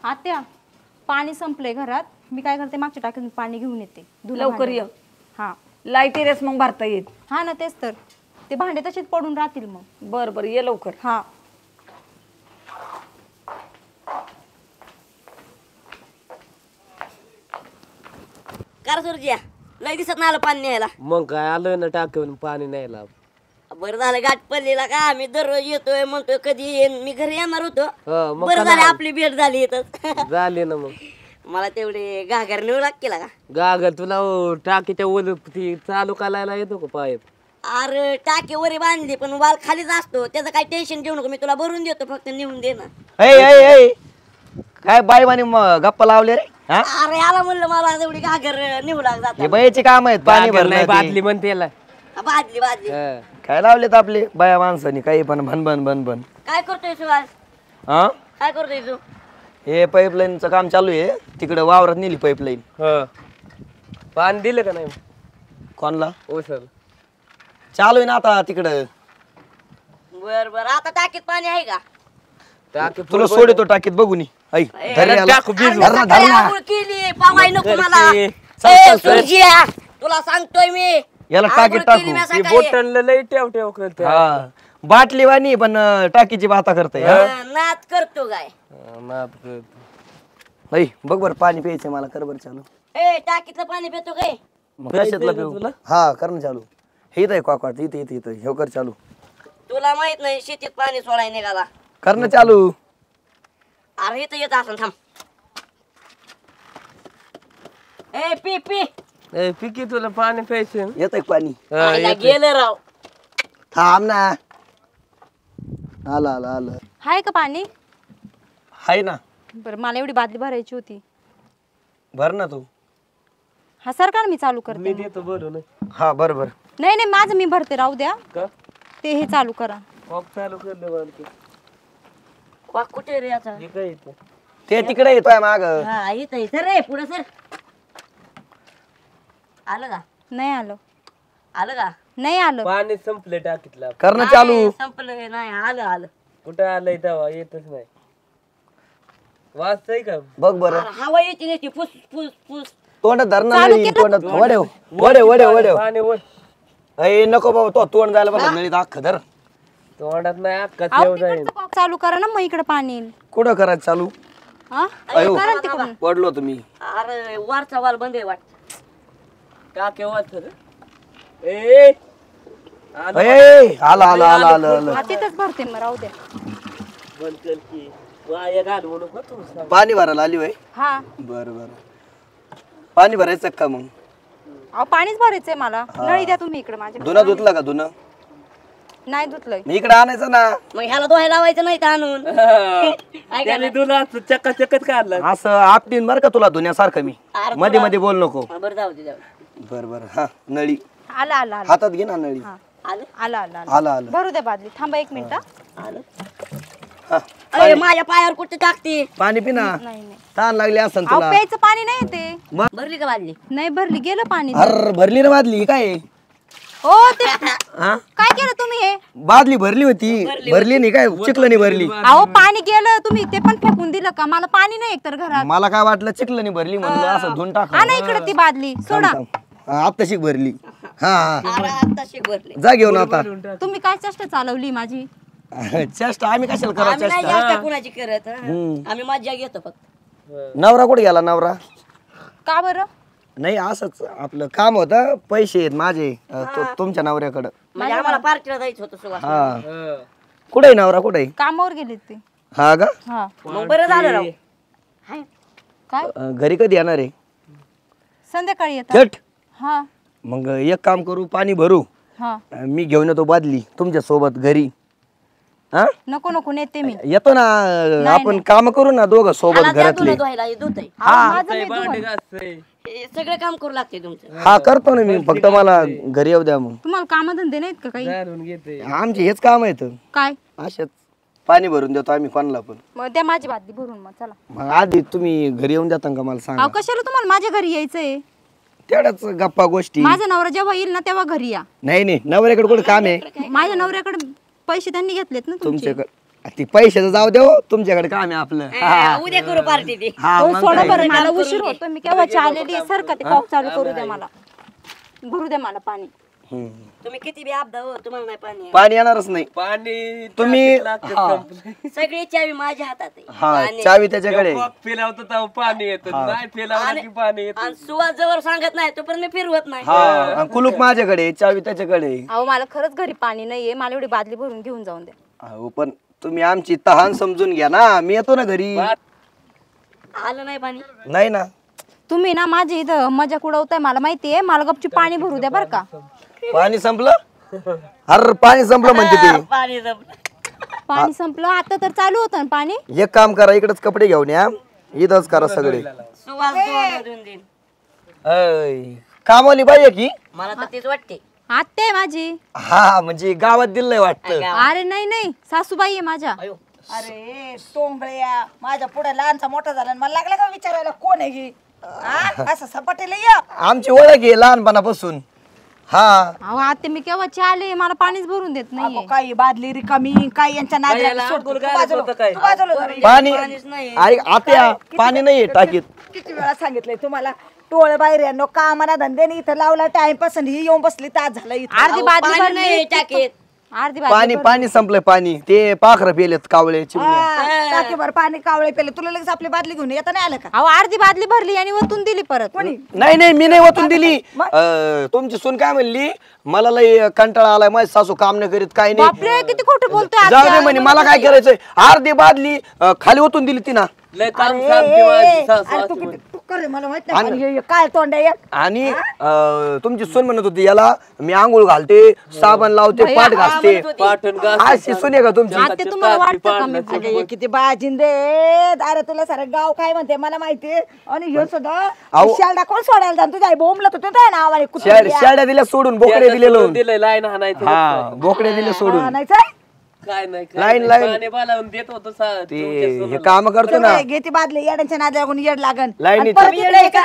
आत्या पाणी संपलंय घरात. मी काय करते मागच्या टाकीतून पाणी घेऊन येते. लवकर ये. हा लाईटी रेस मग भरता येईल. हा ना तेच तर. ते भांडे तसेच पडून राहतील मग. बर बर ये लवकर. हा कार सुरजिया लय दिसत नाही आलं पाणी न्यायला. मग काय आलं ना टाकीवरून पाणी न्यायला. बरं झालं गाठ पडलेला का मी दररोज येतोय म्हणतोय कधी येईन मी घरी येणार होतो. मग बरं झालं आपली भेट झाली इथं. झाले ना मग. मला तेवढे घागर नेऊ लागला का गागर तुला टाकीच्या वर ती चालू करायला येतो का पाईप? अरे टाकी वरी बांधली पण वाल खालीच असतो त्याचं काही टेन्शन घेऊ नको मी तुला भरून देतो फक्त नेऊन दे ना. काय बाईवानी गप्पा लावले रे? हा अरे आला म्हणलं मला तेवढी घागर नेऊ लागतात. हे बाईचे काम आहेत पाणी गागर नाही भरणं ते. बादली म्हणते याला. बादली बादली काय लावलेत आपले बाया माणसानी काही पण भन भन भन. काय करतोय सुहास हा काय करतोय तू? हे पाईपलाईनचं काम चालू आहे. तिकडे वावरात नेली पाईपलाईन. पाणी दिलं का नाही कोणला? ओ सर चालू आहे ना आता तिकडं. बर बर आता टाकीत पाणी आहे का? टाकी तुला सोडतो टाकीत बघून ऐ धर याला. टाकू भिजू. धर ना, धर ना. आंघोळ केली पावाय नको मला. चल, चल, चल. सुरजिया तुला सांगतोय मी याला आंघोळ टाकीत टाकू. केली मी ती सकाळी. बोटनला लई ठेव ठेव करते. हा बाटली वाणी पण टाकीची बाता करते. नाच करतो काय माफ कर. ऐ बघ बर पाणी प्यायचं मला. कर बर चालू. ए टाकीतलं पाणी पितो काय? मग कशातलं पिऊ? हा कर ना चालू. हे इथं आहे कॉकवाट. इथे इथे इथं हे कर चालू. तुला माहित नाही शेतीत पाणी सोडाय निघाला. कर ना चालू. अरे इथं येत असं थांब. ए पी पी ए पिकी तुला पाणी प्यायचे येतंय पाणी. आईला गेलं राव. थांब ना. आलं आलं आलं. हाय का पाणी? हाय ना. बरं मला एवढी बादली भरायची होती. भर ना तू. हा सरकार मी चालू करते. मी देतो बरोबर. हा बर बर. नाही नाही माझं मी भरते राहू द्या. का ते हे चालू करा. कॉक चालू करले बालकी. वा कुठे रे आता? हे काय इथं? ते तिकडे येतोय माग. हा इथं इथं रे पुढे सर. आलं का? नाही आलं. आलं का? नाही आलं. पाणी संपले टाकीतला. कर ना चालू. नाही, संपलं नाही आलं आलं. कुठं आलंय तेव्हा येतच नाही. वाचतय का? बघ बर. अरे हवा येते नाही ती फुस फुस फुस. तोंडात धरणं चालू नाही. केलं. तोंडात वडेव वडेव वडेव वडेव. पाणी वर अय नको बाबा तो तोंड जायला बघ नळीत अख्खं धर. तोंडात नाही अक्काच अहो, येऊ जाईल. तिकडचं कॉक चालू करा ना मग इकडे पाणी येईल. कुठं करायचं चालू? हा अयो करा ना तिकडून. पडलो तुम्ही. अरे वरचा वाल बंद आहे वाट. का केव्हाच ए अय आलं आलं आलं आलं आलं. हा तिथंच भरते मग राहू द्या. बंद कर की. वाया घालवू नको तू सांग. पाणी भरायला आली वय. हा बर बर. पाणी भरायचं का मग? अहो पाणीच भरायचंय मला. नळी द्या तुम्ही इकडे माझ्या. धुणं धुतलं का धुणं? नाही धुतलंय. मी इकडे आणायचं ना. मग ह्याला दोहायला लावायचं नाही का आणून? त्याने तुला चक्काचक्कच काढला. असं आपटीन बर का तुला धुण्यासारखं मी. मध्ये मध्ये बोल नको. बरं जाऊ दे जाऊ दे. बर बर. हा नळी आला आला आला. हातात घे ना नळी. आलं आला आला आला. आलं आलं. भरू द्या बादली. थांबा एक मिनिट. आलं. हा अरे माझ्या पायावर कुठे टाकते? पाणी पी ना. नाही नाही. ताण लागली असन अहो तुला. प्यायचं पाणी नाही येते. भरली का बादली? नाही भरली गेलं पाणी. अर भरली ना बादली काय? हो ते हा काय केलं तुम्ही हे? बादली भरली होती. भरली नाही काय? चिखलं नाही भरली. अहो पाणी गेलं तुम्ही ते पण फेकून दिलं का? मला पाणी नाही एकतर घरात. मला काय वाटलं चिखलं नाही भरली म्हणलं असं धुवून टाक. हा ना इकडे ती बादली सोडा. आत्ताशी भरली. हा हा अरे आत्ताशी भरली. जा घेऊन आता. तुम्ही काय चेष्टा चालवली माझी? चेष्ट आम्ही कशाला करा आम्ही नाही चेष्टा? जास्त कुणाची करत हं. आम्ही मज्जा घेतो फक्त. नवरा कुठे गेला नवरा? का बरं? नाही असंच आपलं काम होतं. पैसे आहेत माझे तुमच्या नवऱ्याकडं. म्हणजे आम्हाला पार्टीला जायचं होतं सुवास. हा कुठे आहे नवरा? कुठे आहे? कामावर गेले ते. हा का? हा मग बरं झालं राव. हाय. काय घरी कधी येणार आहे? संध्याकाळी येतात. चट हा मग एक काम करू पाणी भरू. हा मी घेऊन येतो बादली तुमच्या सोबत घरी. हा नको नको नेते मी. येतो ना. आपण काम करू ना दोघं सोबत ह्याला द्या घरातले. धुणं धुवायला, हे धुतंय. माझं मी भांडे धुवून. घासतंय. हे सगळं काम करू लागते तुमचं. हा करतो ना मी. फक्त मला घरी येऊ द्या मग. तुम्हाला कामधंदे नाहीत का काही? जाणून घेते. आमचे हेच काम आहेत. काय? अशाच पाणी भरून देतो आम्ही कोणाला पण. मग द्या माझी बादली भरून मग चला. मग आधी तुम्ही घरी येऊन देता का मला सांगा? अहो कशाला तुम्हाला माझ्या घरी यायचंय? तेवढ्याच गप्पा गोष्टी. माझा नवरा जेव्हा येईल ना तेव्हा घरी या. नाही नाही नवऱ्याकडे कुठं काम आहे? माझ्या नवऱ्याकडे पैसे त्यांनी घेतलेत ना तुमचे. तुमच्याकडे ती पैशाचं जाऊ देऊ तुमच्याकडे काम आहे आपलं उद्या करू पार्टी ती हा हो, मग सोडा काय. बरं मला उशीर होतो मी केव्हाची आलेली आहे. सारखं ते कॉक चालू करू दे मला भरू दे मला पाणी. हम्म. तुम्ही किती बी आपदा हो तुम्हाला नाही पाणी पाणी येणारच नाही पाणी तुम्ही हा, सगळी चावी माझ्या हातात आहे हा पाणी. चावी त्याच्याकडे फिरवतो तेव्हा पाणी येतं नाही फिरवलं की पाणी येतं. आणि सुवास जवळ सांगत नाही तोपर्यंत मी फिरवत नाही हा आणि कुलूप माझ्याकडे चावी त्याच्याकडे अहो मला खरंच घरी पाणी नाहीये. मला एवढी बादली भरून घेऊन जाऊन दे. अहो पण तुम्ही आमची तहान समजून घ्या ना मी येतो ना घरी आलं नाही पाणी नाही ना तुम्ही ना माझी इथं मजा उडवताय मला माहितीये. मला गपची पाणी भरू द्या बरं का. पाणी संपलं अरे पाणी संपलं म्हणते ते पाणी संपलं. पाणी संपलं आता तर चालू होतं ना पाणी. एक काम करा इकडेच कपडे घेऊन या इथंच करा सगळे सुवास दोन देऊन देईन अय, कामवाली बाई आहे की मला तर तेच वाटते आत्या आहे माझी. हा म्हणजे गावात दिलंय वाटतं अरे नाही नाही सासूबाई आहे माझ्या. अरे तोंबळ्या माझ्या पुढे लहानचा मोठा झाला आणि मला लागला का विचारायला कोण आहे ही हा? असं सपाटीला ये आमची ओळख आहे लहानपणापासून हा अहो आत्या मी केव्हाची आले मला पाणीच भरून देत अगो, नाहीये. काही बादली रिकामी काही यांच्या नादीला सोड. तू बाजूला तू बाजूला जरा. पाणी ऐक आत्या पाणी नाहीये टाकीत किती वेळा सांगितलंय तुम्हाला टोळ बाहेर यांनो कामाना धंद्याने इथं लावला टाइमपास आणि ही येऊन बसली तास झाला इथं अर्धी बादली पाणी भरली नाही टाकीत अर्धी बादली पाणी पाणी संपलंय पाणी ते पाखरं पेलेत कावळे चिमण्या टाकीभर पाणी कावळे पेले तुला लगेच आपली बादली घेऊन येता नाही आलं का अहो अर्धी बादली भरली आणि वतून दिली परत. नाही नाही मी नाही वतून दिली तुमची सून काय म्हणली मला लई कंटाळा आलाय माझी सासू काम नाही करीत काय नाही बापरे किती खोटं बोलतोय जाऊ दे म्हणे मला काय करायचंय अर्धी बादली खाली ओतून दिली तिनं लय काम सांगते माझी सासू अरे तू अशी किती टुक्कर रे, मला माहित नाही आणि हे काय तोंड आहे एक? आणि तुमची सून म्हणत होती याला मी आंघोळ घालते साबण लावते पाठ घासते पाठण घास अशी सून आहे का तुमची आत्या तुम्हाला वाटतं का मी अगं, हे किती बाजिंदे अरे तुला सारं गाव काय म्हणते मला माहिती आणि हे सुद्धा शाळा कोण सोडायला जाण तुझ्या आई बोंबलत होते ना नावाने शेड्या दिल्या सोडून बोकडे दिले लावून दिलंय लाईन हाणायचं हा बोकडे दिले सोडून काय नाही लाईन लाईन पाणी बालावून देत होतो ते हे काम करतो ना घेते बादले येड्यांच्या नाद लागून येड लागन लाईनीत. आणि परत येड आहे का?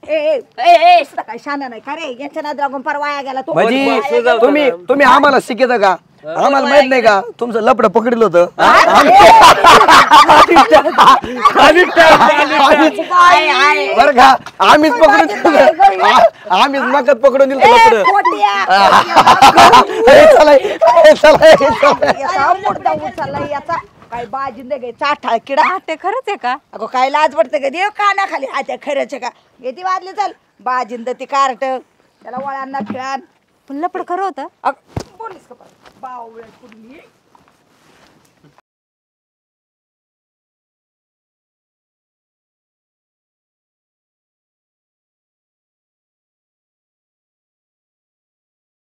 ए सुद्धा काय शाना नाही का रे यांच्या नाद लागून परवाया गेला तो म्हणजे तुम्ही आम्हाला शिकत का आम्हाला माहित नाही का तुमचं लपड पकडलं होतं बर का आम्हीच पकडून दिलं आम्हीच मकत पकडून दिलं लपड याचा मुर्दा उचलला याचा काय बाजिंदे गे चाठा किडा ते खरंच आहे का. अगो काय लाज वाटते का देव काना खाली हात्या खरंच आहे का घेती वाजली चल बाजिंद ती कार्ट त्याला वळांना खेळान पण लपड खरं होतं. बोलीस का बावळ्या कुठली